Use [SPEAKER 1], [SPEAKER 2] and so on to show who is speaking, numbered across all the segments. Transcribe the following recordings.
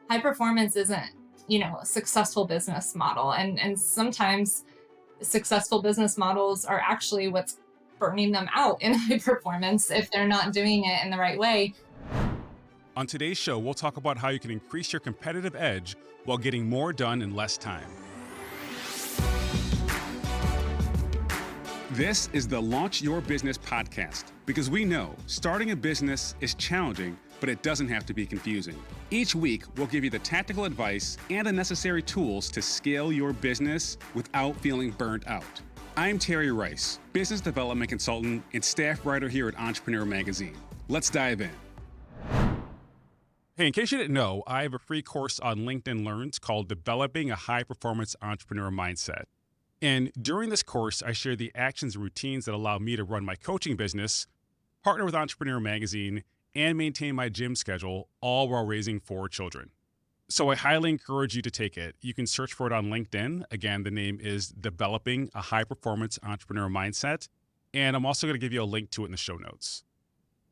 [SPEAKER 1] high performance isn't, a successful business model. And sometimes successful business models are actually what's burning them out in high performance if they're not doing it in the right way.
[SPEAKER 2] On today's show, we'll talk about how you can increase your competitive edge while getting more done in less time. This is the Launch Your Business podcast, because we know starting a business is challenging, but it doesn't have to be confusing. Each week, we'll give you the tactical advice and the necessary tools to scale your business without feeling burnt out. I'm Terry Rice, business development consultant and staff writer here at Entrepreneur Magazine. Let's dive in. Hey, in case you didn't know, I have a free course on LinkedIn Learns called Developing a High-Performance Entrepreneur Mindset. And during this course, I share the actions and routines that allow me to run my coaching business, partner with Entrepreneur Magazine, and maintain my gym schedule, all while raising 4 children. So I highly encourage you to take it. You can search for it on LinkedIn. Again, the name is Developing a High-Performance Entrepreneur Mindset. And I'm also going to give you a link to it in the show notes.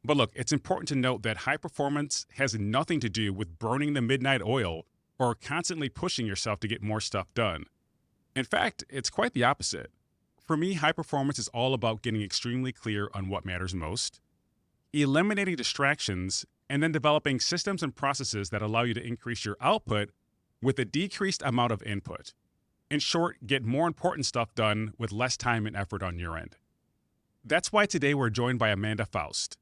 [SPEAKER 2] But look, it's important to note that high performance has nothing to do with burning the midnight oil or constantly pushing yourself to get more stuff done. In fact, it's quite the opposite. For me, high performance is all about getting extremely clear on what matters most, eliminating distractions, and then developing systems and processes that allow you to increase your output with a decreased amount of input. In short, get more important stuff done with less time and effort on your end. That's why today we're joined by Amanda Foust.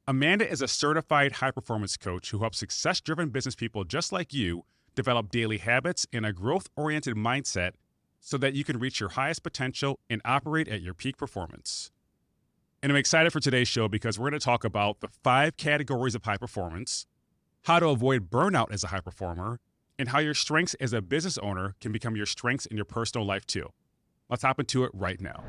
[SPEAKER 2] Amanda is a certified high-performance coach who helps success-driven business people just like you develop daily habits and a growth-oriented mindset so that you can reach your highest potential and operate at your peak performance. And I'm excited for today's show because we're going to talk about the 5 categories of high performance, how to avoid burnout as a high performer, and how your strengths as a business owner can become your strengths in your personal life too. Let's hop into it right now.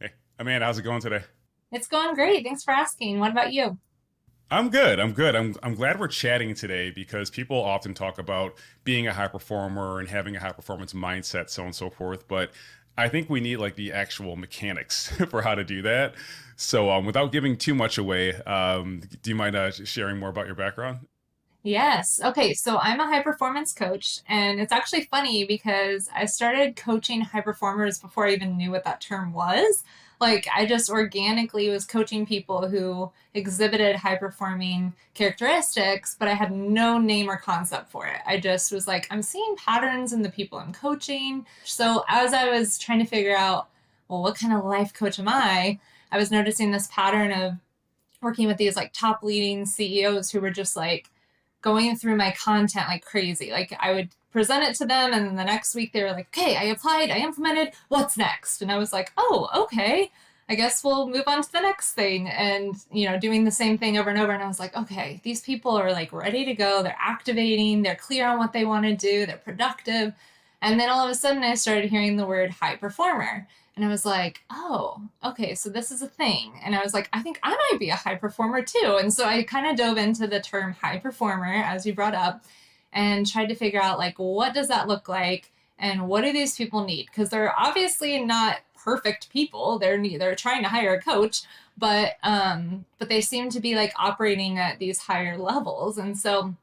[SPEAKER 2] Hey, Amanda, how's it going today?
[SPEAKER 1] It's going great. Thanks for asking. What about you?
[SPEAKER 2] I'm good. I'm glad we're chatting today because people often talk about being a high performer and having a high performance mindset, so on and so forth. But I think we need like the actual mechanics for how to do that. So without giving too much away, do you mind sharing more about your background?
[SPEAKER 1] Yes. Okay. So I'm a high performance coach, and it's actually funny because I started coaching high performers before I even knew what that term was. Like, I just organically was coaching people who exhibited high performing characteristics, but I had no name or concept for it. I just was like, I'm seeing patterns in the people I'm coaching. So as I was trying to figure out, well, what kind of life coach am I was noticing this pattern of working with these like top leading CEOs who were just like going through my content like crazy. Like, I would present it to them, and then the next week they were like, okay, I applied, I implemented, what's next? And I was like, oh, okay, I guess we'll move on to the next thing. And, doing the same thing over and over. And I was like, okay, these people are like ready to go. They're activating, they're clear on what they want to do, they're productive. And then all of a sudden I started hearing the word high performer. And I was like, oh, okay, so this is a thing. And I was like, I think I might be a high performer too. And so I kind of dove into the term high performer, as you brought up, and tried to figure out like, what does that look like? And what do these people need? Because they're obviously not perfect people. They're trying to hire a coach, but they seem to be like operating at these higher levels. And so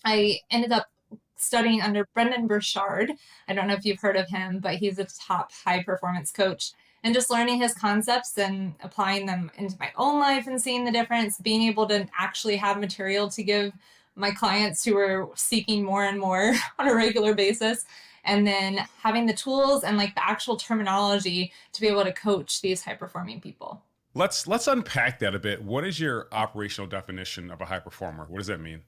[SPEAKER 1] I ended up studying under Brendan Burchard. I don't know if you've heard of him, but he's a top high performance coach. And just learning his concepts and applying them into my own life and seeing the difference, being able to actually have material to give my clients who are seeking more and more on a regular basis. And then having the tools and like the actual terminology to be able to coach these high performing people.
[SPEAKER 2] Let's unpack that a bit. What is your operational definition of a high performer? What does that mean?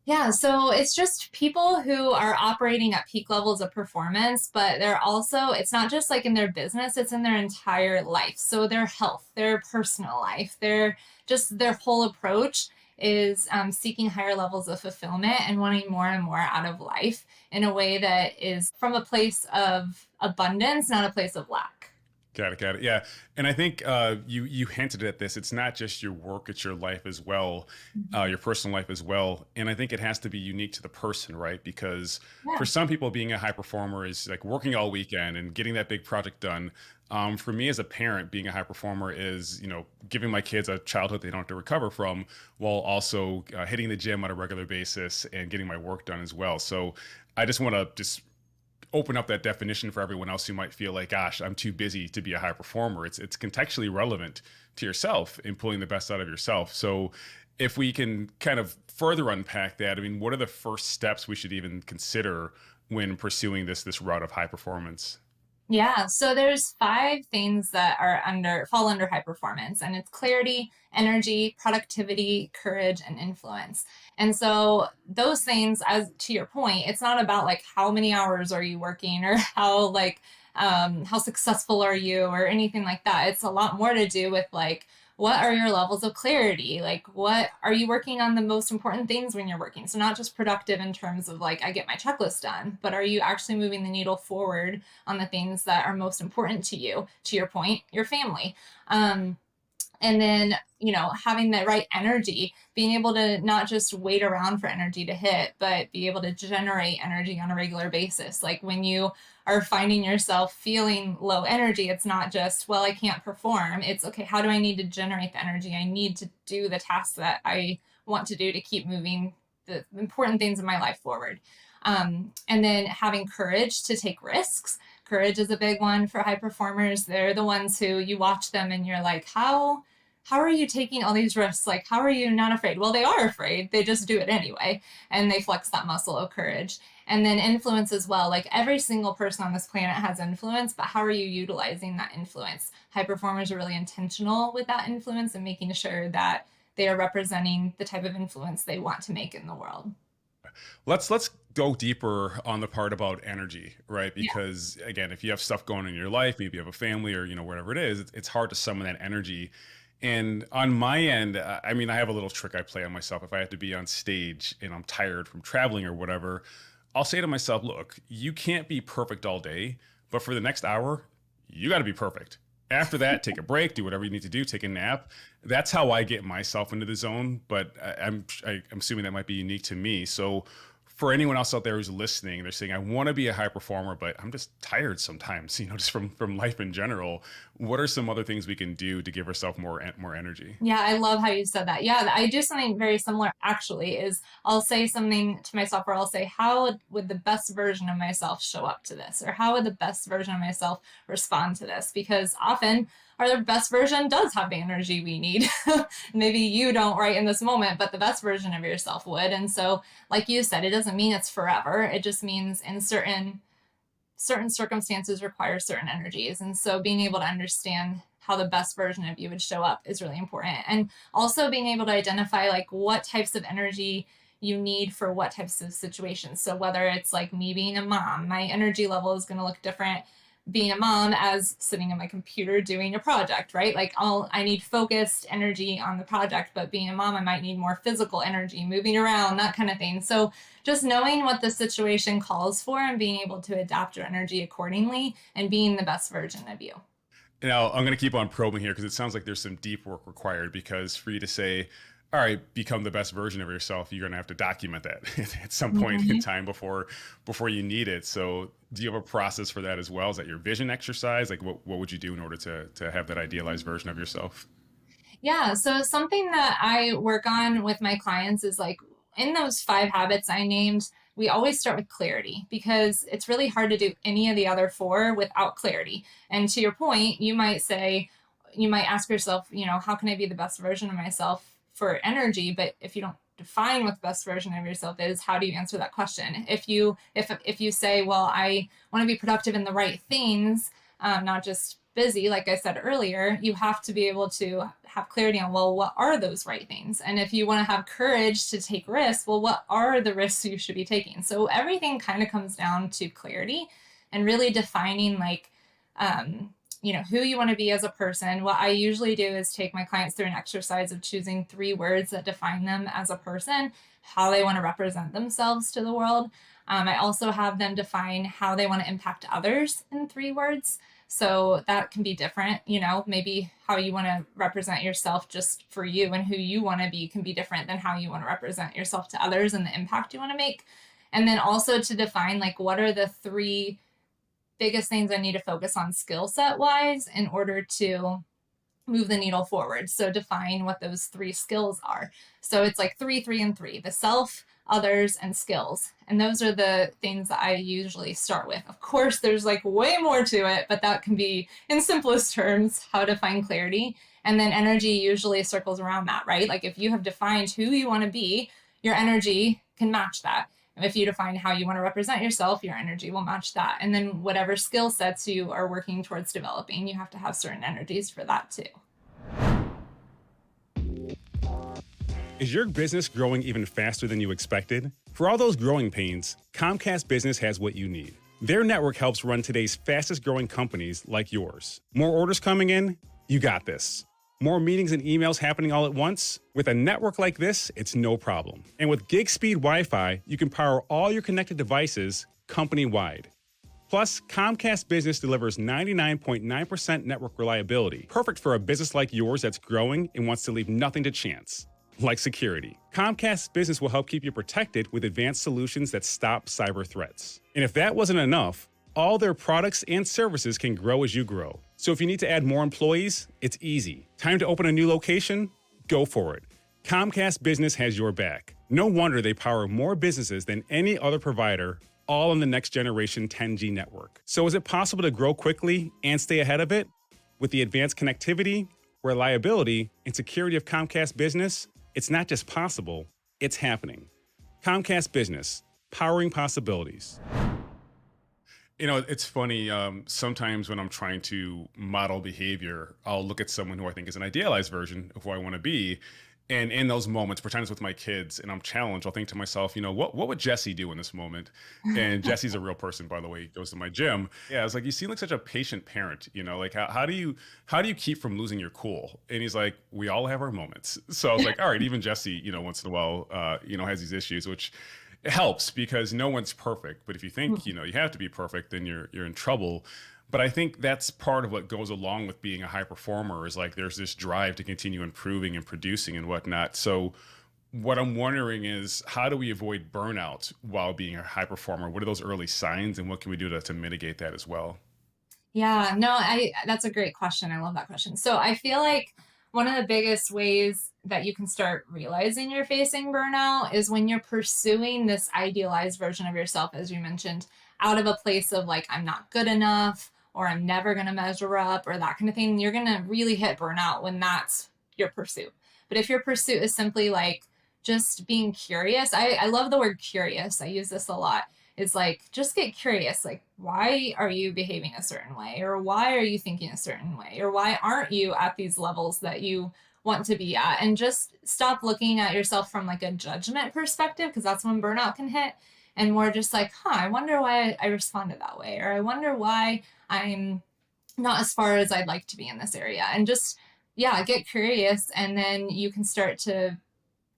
[SPEAKER 1] Yeah, so it's just people who are operating at peak levels of performance, but it's not just like in their business, it's in their entire life. So their health, their personal life, their whole approach is seeking higher levels of fulfillment and wanting more and more out of life in a way that is from a place of abundance, not a place of lack.
[SPEAKER 2] Got it, got it. Yeah, and I think you hinted at this. It's not just your work; it's your life as well,
[SPEAKER 1] Mhm.
[SPEAKER 2] your personal life as well. And I think it has to be unique to the person, right? Because for
[SPEAKER 1] Yeah.
[SPEAKER 2] some people, being a high performer is like working all weekend and getting that big project done. For me as a parent, being a high performer is giving my kids a childhood they don't have to recover from, while also hitting the gym on a regular basis and getting my work done as well. So I just want to just open up that definition for everyone else who might feel like, gosh, I'm too busy to be a high performer. It's contextually relevant to yourself in pulling the best out of yourself. So if we can kind of further unpack that, I mean, what are the first steps we should even consider when pursuing this route of high performance?
[SPEAKER 1] Yeah, so there's five things that are under fall under high performance, and it's clarity, energy, productivity, courage, and influence. And so those things, as to your point, it's not about like how many hours are you working or how successful are you or anything like that. It's a lot more to do with like what are your levels of clarity? Like, what are you working on the most important things when you're working? So, not just productive in terms of like, I get my checklist done, but are you actually moving the needle forward on the things that are most important to you? To your point, your family. And then having the right energy, being able to not just wait around for energy to hit, but be able to generate energy on a regular basis. Like when you are finding yourself feeling low energy, it's not just, well, I can't perform. It's okay, how do I need to generate the energy I need to do the tasks that I want to do to keep moving the important things in my life forward. And then having courage to take risks. Courage is a big one for high performers. They're the ones who you watch them and you're like, how are you taking all these risks? Like, how are you not afraid? Well, they are afraid. They just do it anyway. And they flex that muscle of courage. And then influence as well. Like, every single person on this planet has influence, but how are you utilizing that influence? High performers are really intentional with that influence and making sure that they are representing the type of influence they want to make in the world.
[SPEAKER 2] Let's go deeper on the part about energy, right?
[SPEAKER 1] Yeah.
[SPEAKER 2] Because again, if you have stuff going on in your life, maybe you have a family or whatever it is, it's hard to summon that energy. And on my end, I mean, I have a little trick I play on myself. If I have to be on stage and I'm tired from traveling or whatever, I'll say to myself, look, you can't be perfect all day, but for the next hour, you got to be perfect. After that, take a break, do whatever you need to do, take a nap. That's how I get myself into the zone. But I'm assuming that might be unique to me. So for anyone else out there who's listening, they're saying, I want to be a high performer, but I'm just tired sometimes, just from life in general. What are some other things we can do to give ourselves more energy?
[SPEAKER 1] Yeah, I love how you said that. Yeah, I do something very similar actually is I'll say something to myself where I'll say, how would the best version of myself show up to this? Or how would the best version of myself respond to this? Because often our best version does have the energy we need. Maybe you don't right in this moment, but the best version of yourself would. And so, like you said, it doesn't mean it's forever. It just means in certain circumstances require certain energies. And so being able to understand how the best version of you would show up is really important. And also being able to identify like what types of energy you need for what types of situations. So whether it's like me being a mom, my energy level is going to look different being a mom as sitting at my computer doing a project, right? Like I need focused energy on the project, but being a mom, I might need more physical energy, moving around, that kind of thing. So just knowing what the situation calls for and being able to adapt your energy accordingly and being the best version of you.
[SPEAKER 2] Now, I'm going to keep on probing here because it sounds like there's some deep work required. Because for you to say, all right, become the best version of yourself, you're going to have to document that at some point in
[SPEAKER 1] Mm-hmm.
[SPEAKER 2] time before you need it. So, do you have a process for that as well? Is that your vision exercise? Like, what would you do in order to have that idealized version of yourself?
[SPEAKER 1] Yeah, so something that I work on with my clients is like in those five habits I named, we always start with clarity because it's really hard to do any of the other four without clarity. And to your point, you might ask yourself, how can I be the best version of myself for energy? But if you don't define what the best version of yourself is, how do you answer that question? If you say, well, I want to be productive in the right things, not just busy, like I said earlier, you have to be able to have clarity on, well, what are those right things? And if you want to have courage to take risks, well, what are the risks you should be taking? So everything kind of comes down to clarity and really defining who you want to be as a person. What I usually do is take my clients through an exercise of choosing three words that define them as a person, how they want to represent themselves to the world. I also have them define how they want to impact others in three words. So that can be different, maybe how you want to represent yourself just for you and who you want to be can be different than how you want to represent yourself to others and the impact you want to make. And then also to define like what are the three biggest things I need to focus on skill set wise in order to move the needle forward. So define what those three skills are. So it's like three, three, and three: the self, others, and skills. And those are the things that I usually start with. Of course, there's like way more to it, but that can be, in simplest terms, how to find clarity. And then energy usually circles around that, right? Like if you have defined who you want to be, your energy can match that. If you define how you want to represent yourself, your energy will match that. And then whatever skill sets you are working towards developing, you have to have certain energies for that too.
[SPEAKER 2] Is your business growing even faster than you expected? For all those growing pains, Comcast Business has what you need. Their network helps run today's fastest growing companies like yours. More orders coming in? You got this. More meetings and emails happening all at once? With a network like this, it's no problem. And with gig speed Wi-Fi, you can power all your connected devices company-wide. Plus, Comcast Business delivers 99.9% network reliability, perfect for a business like yours that's growing and wants to leave nothing to chance. Like security. Comcast Business will help keep you protected with advanced solutions that stop cyber threats. And if that wasn't enough, all their products and services can grow as you grow. So if you need to add more employees, it's easy. Time to open a new location? Go for it. Comcast Business has your back. No wonder they power more businesses than any other provider, all on the next generation 10G network. So is it possible to grow quickly and stay ahead of it? With the advanced connectivity, reliability, and security of Comcast Business, it's not just possible, it's happening. Comcast Business, powering possibilities. It's funny. Sometimes when I'm trying to model behavior, I'll look at someone who I think is an idealized version of who I want to be. And in those moments, pretend it's with my kids and I'm challenged, I'll think to myself, what would Jesse do in this moment? And Jesse's a real person, by the way. He goes to my gym. Yeah, I was like, you seem like such a patient parent. Like how do you keep from losing your cool? And he's like, we all have our moments. So I was like, all right, even Jesse, once in a while, has these issues, which it helps because no one's perfect. But if you think, you have to be perfect, then you're in trouble. But I think that's part of what goes along with being a high performer is like there's this drive to continue improving and producing and whatnot. So what I'm wondering is how do we avoid burnout while being a high performer? What are those early signs and what can we do to mitigate that as well?
[SPEAKER 1] Yeah, no, that's a great question. I love that question. So I feel like one of the biggest ways that you can start realizing you're facing burnout is when you're pursuing this idealized version of yourself, as you mentioned, out of a place of like, I'm not good enough, or I'm never going to measure up, or that kind of thing. You're going to really hit burnout when that's your pursuit. But if your pursuit is simply like just being curious, I love the word curious. I use this a lot. Is like, just get curious. Like, why are you behaving a certain way? Or why are you thinking a certain way? Or why aren't you at these levels that you want to be at? And just stop looking at yourself from like a judgment perspective, because that's when burnout can hit. And more just like, I wonder why I responded that way. Or I wonder why I'm not as far as I'd like to be in this area. And just, yeah, get curious. And then you can start to,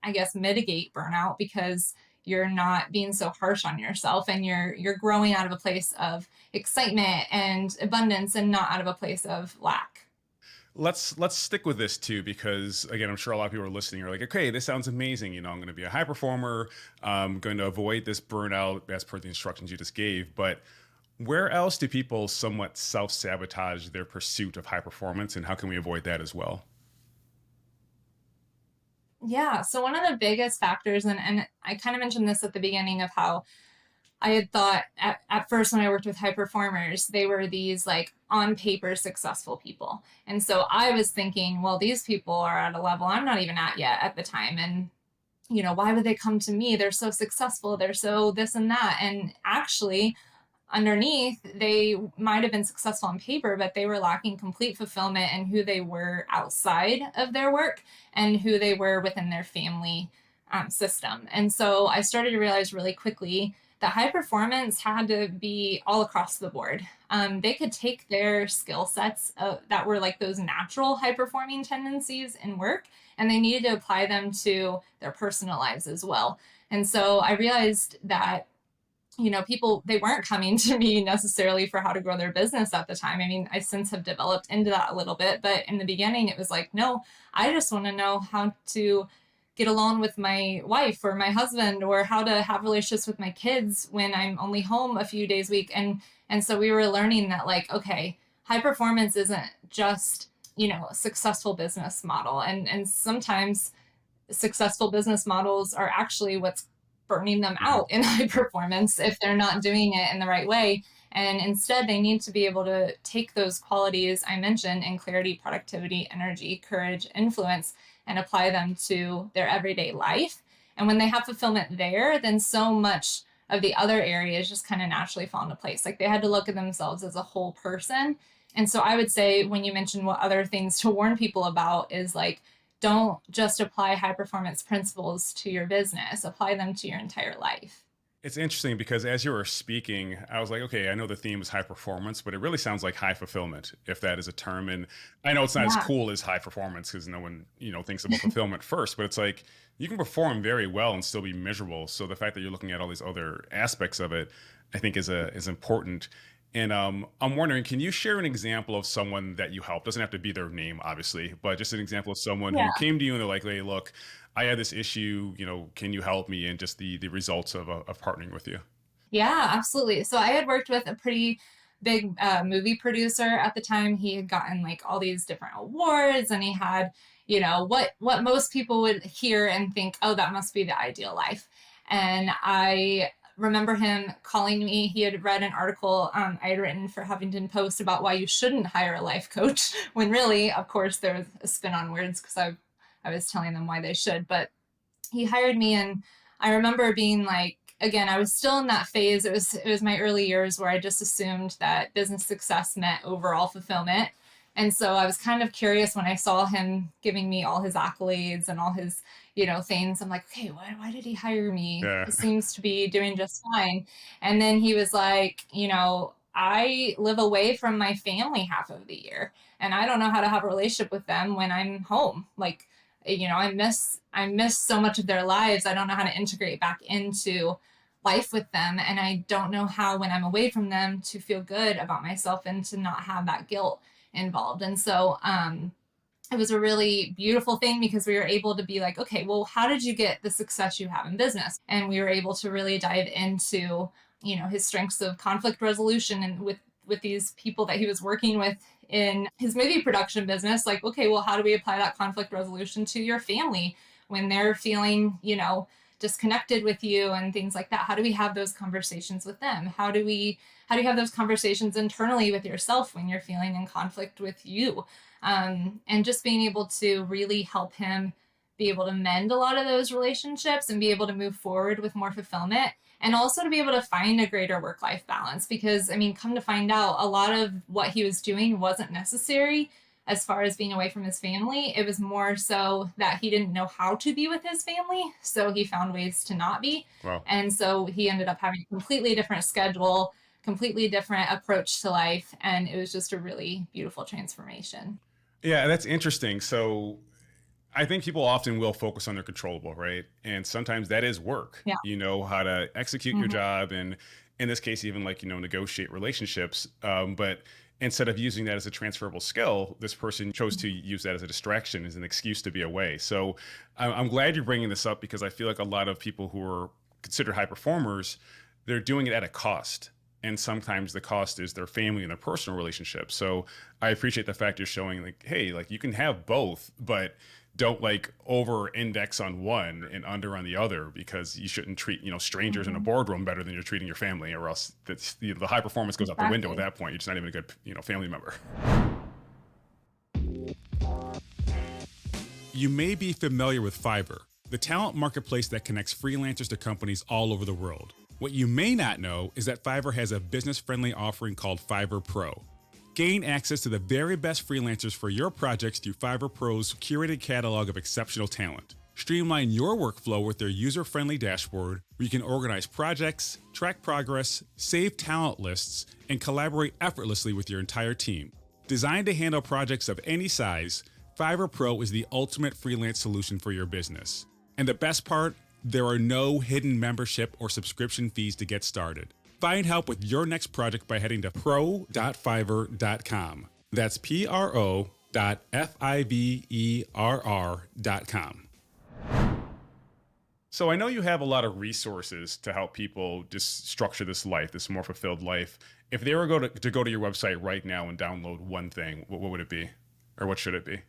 [SPEAKER 1] I guess, mitigate burnout because you're not being so harsh on yourself and you're growing out of a place of excitement and abundance and not out of a place of lack.
[SPEAKER 2] Let's stick with this too, because again, I'm sure a lot of people are listening are like, okay, this sounds amazing. I'm going to be a high performer. I'm going to avoid this burnout as per the instructions you just gave. But where else do people somewhat self-sabotage their pursuit of high performance, and how can we avoid that as well?
[SPEAKER 1] Yeah. So one of the biggest factors, and I kind of mentioned this at the beginning of how I had thought at first when I worked with high performers, they were these like on paper successful people. And so I was thinking, well, these people are at a level I'm not even at yet at the time. And, why would they come to me? They're so successful. They're so this and that. And actually, underneath, they might have been successful on paper, but they were lacking complete fulfillment in who they were outside of their work and who they were within their family system. And so I started to realize really quickly that high performance had to be all across the board. They could take their skill sets that were like those natural high performing tendencies in work, and they needed to apply them to their personal lives as well. And so I realized that people, they weren't coming to me necessarily for how to grow their business at the time. I mean, I since have developed into that a little bit, but in the beginning it was like, no, I just want to know how to get along with my wife or my husband, or how to have relationships with my kids when I'm only home a few days a week. And so we were learning that, like, okay, high performance isn't just, a successful business model. And sometimes successful business models are actually what's burning them
[SPEAKER 2] Mhm.
[SPEAKER 1] out in high performance if they're not doing it in the right way. And instead, they need to be able to take those qualities I mentioned in clarity, productivity, energy, courage, influence, and apply them to their everyday life. And when they have fulfillment there, then so much of the other areas just kind of naturally fall into place. Like, they had to look at themselves as a whole person. And so I would say, when you mentioned what other things to warn people about, is like, don't just apply high performance principles to your business, apply them to your entire life.
[SPEAKER 2] It's interesting because as you were speaking, I was like, okay, I know the theme is high performance, but it really sounds like high fulfillment, if that is a term. And I know it's not as
[SPEAKER 1] Yeah.
[SPEAKER 2] cool as high performance because no one, thinks about fulfillment first, but it's like you can perform very well and still be miserable. So the fact that you're looking at all these other aspects of it, I think is important. And I'm wondering, can you share an example of someone that you helped? Doesn't have to be their name, obviously, but just an example of someone who
[SPEAKER 1] Yeah.
[SPEAKER 2] came to you and they're like, "Hey, look, I had this issue. Can you help me?" And just the results of partnering with you.
[SPEAKER 1] Yeah, absolutely. So I had worked with a pretty big movie producer at the time. He had gotten like all these different awards, and he had, what most people would hear and think, oh, that must be the ideal life. And I remember him calling me. He had read an article I had written for Huffington Post about why you shouldn't hire a life coach, when really, of course, there was a spin on words, because I was telling them why they should. But he hired me, and I remember being like, again, I was still in that phase. It was my early years where I just assumed that business success meant overall fulfillment. And so I was kind of curious when I saw him giving me all his accolades and all his, things. I'm like, okay, why did he hire me?
[SPEAKER 2] Yeah.
[SPEAKER 1] He seems to be doing just fine. And then he was like, I live away from my family half of the year, and I don't know how to have a relationship with them when I'm home. Like, I miss so much of their lives. I don't know how to integrate back into life with them, and I don't know how, when I'm away from them, to feel good about myself and to not have that guilt involved. And so it was a really beautiful thing, because we were able to be like, okay, well, how did you get the success you have in business? And we were able to really dive into, his strengths of conflict resolution, and with these people that he was working with in his movie production business. Like, okay, well, how do we apply that conflict resolution to your family when they're feeling, disconnected with you and things like that? How do we have those conversations with them? How do you have those conversations internally with yourself when you're feeling in conflict with you? And just being able to really help him be able to mend a lot of those relationships and be able to move forward with more fulfillment, and also to be able to find a greater work life balance. Because, I mean, come to find out, a lot of what he was doing wasn't necessary as far as being away from his family. It was more so that he didn't know how to be with his family, so he found ways to not be.
[SPEAKER 2] Wow.
[SPEAKER 1] And so he ended up having a completely different schedule, completely different approach to life, and it was just a really beautiful transformation.
[SPEAKER 2] Yeah, that's interesting. So I think people often will focus on their controllable, right? And sometimes that is work.
[SPEAKER 1] Yeah.
[SPEAKER 2] You know how to execute your
[SPEAKER 1] Mhm.
[SPEAKER 2] job, and in this case, even like negotiate relationships. But instead of using that as a transferable skill, this person chose to use that as a distraction, as an excuse to be away. So I'm glad you're bringing this up because I feel like a lot of people who are considered high performers, they're doing it at a cost. And sometimes the cost is their family and their personal relationships. So I appreciate the fact you're showing like, hey, like you can have both, but don't like over index on one and under on the other, because you shouldn't treat strangers in a
[SPEAKER 1] Mhm.
[SPEAKER 2] boardroom better than you're treating your family, or else that's the high performance goes out the window at
[SPEAKER 1] Exactly.
[SPEAKER 2] that point. You're just not even a good family member. You may be familiar with Fiverr, the talent marketplace that connects freelancers to companies all over the world. What you may not know is that Fiverr has a business-friendly offering called Fiverr Pro. Gain access to the very best freelancers for your projects through Fiverr Pro's curated catalog of exceptional talent. Streamline your workflow with their user-friendly dashboard where you can organize projects, track progress, save talent lists, and collaborate effortlessly with your entire team. Designed to handle projects of any size, Fiverr Pro is the ultimate freelance solution for your business. And the best part, There are no hidden membership or subscription fees to get started. Find help with your next project by heading to pro.fiverr.com. That's pro.fiverr.com. So I know you have a lot of resources to help people just structure this life, this more fulfilled life. If they were to go to your website right now and download one thing, what would it be? Or what should it be?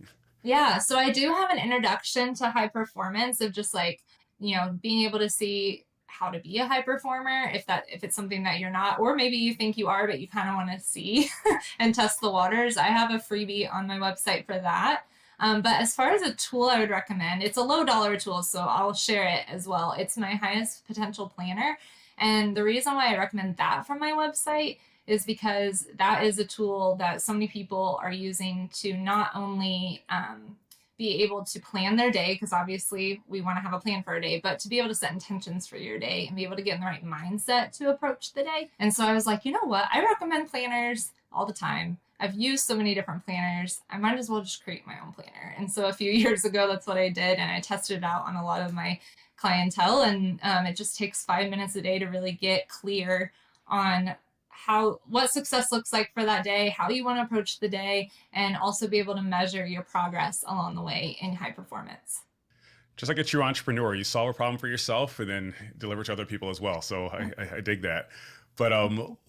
[SPEAKER 1] Yeah, so I do have an introduction to high performance of just like, being able to see how to be a high performer if it's something that you're not, or maybe you think you are but you kind of want to see and test the waters. I have a freebie on my website for that. But as far as a tool I would recommend, it's a low dollar tool, so I'll share it as well. It's my highest potential planner. And the reason why I recommend that from my website is because that is a tool that so many people are using to not only be able to plan their day, because obviously we want to have a plan for our day, but to be able to set intentions for your day and be able to get in the right mindset to approach the day. And so I was like, you know what? I recommend planners all the time. I've used so many different planners. I might as well just create my own planner. And so a few years ago, that's what I did. And I tested it out on a lot of my clientele. And it just takes 5 minutes a day to really get clear on what success looks like for that day, how you want to approach the day, and also be able to measure your progress along the way in high performance.
[SPEAKER 2] Just like a true entrepreneur, you solve a problem for yourself and then deliver to other people as well. So I dig that. But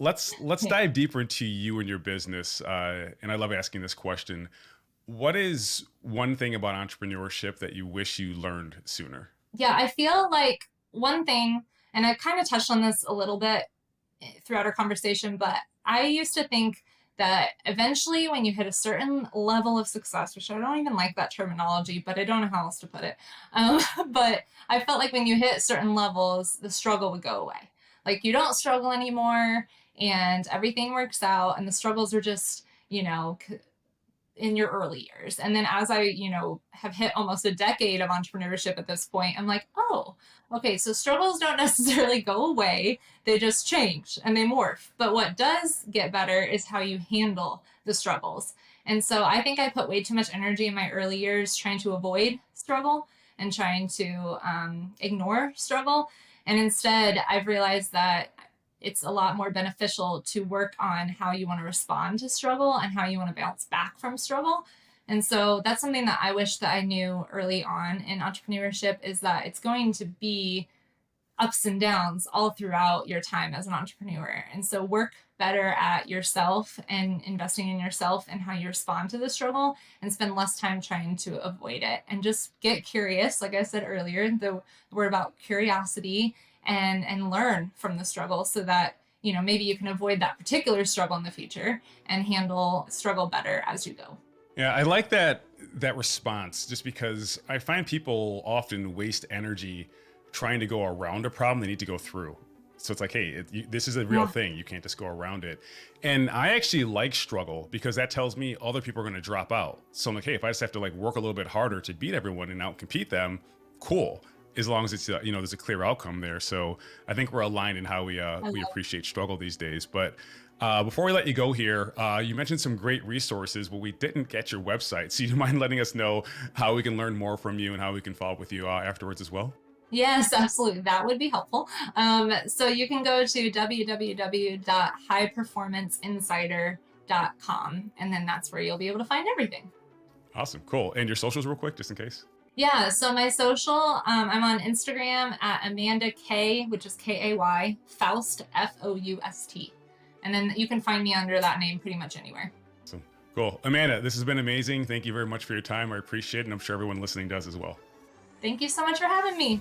[SPEAKER 2] let's dive deeper into you and your business. And I love asking this question. What is one thing about entrepreneurship that you wish you learned sooner?
[SPEAKER 1] Yeah, I feel like one thing, and I kind of touched on this a little bit throughout our conversation, but I used to think that eventually when you hit a certain level of success, which I don't even like that terminology, but I don't know how else to put it. But I felt like when you hit certain levels, the struggle would go away. Like you don't struggle anymore and everything works out and the struggles are just, in your early years. And then as I, have hit almost a decade of entrepreneurship at this point, I'm like, oh, okay, so struggles don't necessarily go away. They just change and they morph. But what does get better is how you handle the struggles. And so I think I put way too much energy in my early years trying to avoid struggle and trying to ignore struggle. And instead, I've realized that it's a lot more beneficial to work on how you want to respond to struggle and how you want to bounce back from struggle. And so that's something that I wish that I knew early on in entrepreneurship, is that it's going to be ups and downs all throughout your time as an entrepreneur. And so work better at yourself and investing in yourself and how you respond to the struggle, and spend less time trying to avoid it, and just get curious. Like I said earlier, the word about curiosity, and learn from the struggle so that, maybe you can avoid that particular struggle in the future and handle struggle better as you go.
[SPEAKER 2] Yeah, I like that response, just because I find people often waste energy trying to go around a problem they need to go through. So it's like, hey, this is a real thing. You can't just go around it. And I actually like struggle because that tells me other people are going to drop out. So I'm like, hey, if I just have to work a little bit harder to beat everyone and out-compete them, cool. As long as it's, there's a clear outcome there. So I think we're aligned in how we appreciate struggle these days. But before we let you go here, you mentioned some great resources, but we didn't get your website. So you mind letting us know how we can learn more from you and how we can follow up with you afterwards as well?
[SPEAKER 1] Yes, absolutely. That would be helpful. So you can go to www.highperformanceinsider.com, and then that's where you'll be able to find everything.
[SPEAKER 2] Awesome. Cool. And your socials real quick, just in case.
[SPEAKER 1] Yeah, so my social, I'm on Instagram at Amanda K, which is Kay, Foust, Foust. And then you can find me under that name pretty much anywhere.
[SPEAKER 2] Awesome. Cool. Amanda, this has been amazing. Thank you very much for your time. I appreciate it, and I'm sure everyone listening does as well.
[SPEAKER 1] Thank you so much for having me.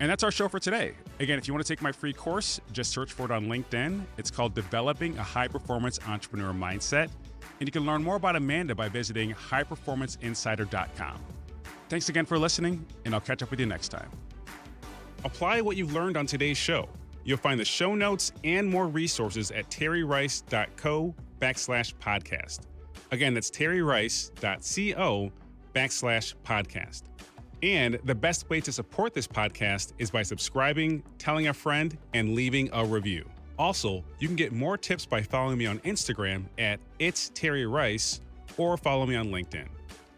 [SPEAKER 2] And that's our show for today. Again, if you want to take my free course, just search for it on LinkedIn. It's called Developing a High Performance Entrepreneur Mindset. And you can learn more about Amanda by visiting highperformanceinsider.com. Thanks again for listening, and I'll catch up with you next time. Apply what you've learned on today's show. You'll find the show notes and more resources at terryrice.co/podcast. Again, that's terryrice.co/podcast. And the best way to support this podcast is by subscribing, telling a friend, and leaving a review. Also, you can get more tips by following me on Instagram at @It'sTerryRice, or follow me on LinkedIn.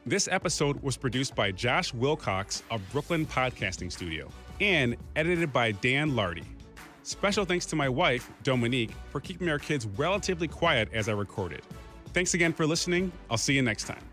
[SPEAKER 2] This episode was produced by Josh Wilcox of Brooklyn Podcasting Studio and edited by Dan Lardy. Special thanks to my wife, Dominique, for keeping our kids relatively quiet as I recorded. Thanks again for listening. I'll see you next time.